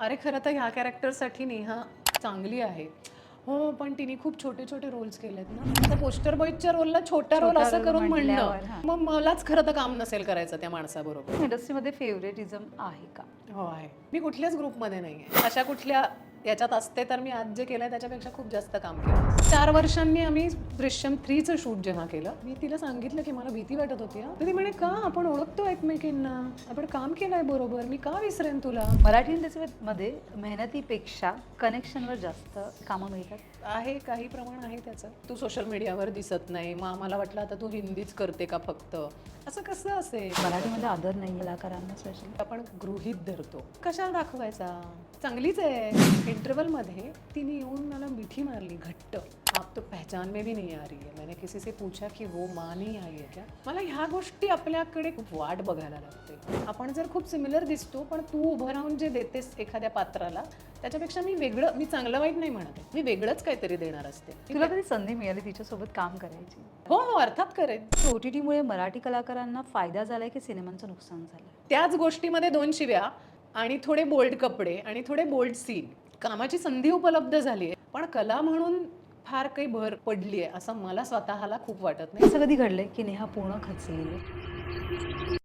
अरे खरं तर ह्या कॅरेक्टरसाठी नेहा चांगली आहे. हो, पण तिने खूप छोटे छोटे रोल्स केलेत ना. आता पोस्टर बॉयच्या रोलला छोटा रोल छोटा असं role करून म्हटल्यावर, म्हणणं, हां. मग मलाच खरं तर काम नसेल करायचं त्या माणसाबरोबर. इंडस्ट्रीमध्ये फेवरेटिझम आहे का? हो आहे. मी कुठल्याच ग्रुपमध्ये नाही आहे. अशा कुठल्या याच्यात असते तर मी आज जे केलंय त्याच्यापेक्षा खूप जास्त काम केलं. 4 वर्षांनी आम्ही दृश्यम 3चं शूट जेव्हा केलं, मी तिला सांगितलं की मला भीती वाटत होती हां. तर ती म्हणे का आपण ओळखतो एकमेकींना, आपण काम केलंय बरोबर, मी का विसरेन तुला. मराठी इंडस्ट्रीमध्ये मेहनतीपेक्षा कनेक्शनवर जास्त कामं मिळतात. आहे काही प्रमाण आहे त्याचं. तू सोशल मीडियावर दिसत नाही, मग आम्हाला वाटलं आता तू हिंदीच करते का फक्त, असं कसं असेल. मराठीमध्ये आदर नाही कलाकारांना स्पेशली. आपण गृहीत धरतो, कशाला दाखवायचा. चांगलीच आहे. इंटरवलमध्ये तिने येऊन मला मिठी मारली घट्ट. आप तो पहचान में भी नहीं आ रही है. मैंने किसी से पूछा की वो माँ नहीं आई है क्या. मला ह्या गोष्टी आपल्याकडे खूप वाट बघायला लागते. आपण जर खूप सिमिलर दिसतो, पण तू उभं राहून जे देतेस एखाद्या पात्राला, त्याच्यापेक्षा मी वेगळं, मी चांगलं वाईट नाही म्हणत आहे, मी वेगळंच काहीतरी देणार असते. तुला कधी संधी मिळाली तिच्यासोबत काम करायची? हो हो, अर्थात करेन. OTTमुळे मराठी कलाकारांना फायदा झालाय की सिनेमांचं नुकसान झालंय? त्याच गोष्टीमध्ये 2 शिव्या आणि थोडे बोल्ड कपडे आणि थोडे बोल्ड सीन, कामाची संधी उपलब्ध झाली आहे, पण कला म्हणून फार काही भर पडली आहे असं मला स्वतःला खूप वाटत नाही. असं कधी घडलंय की नेहा पूर्ण खचलेली आहे?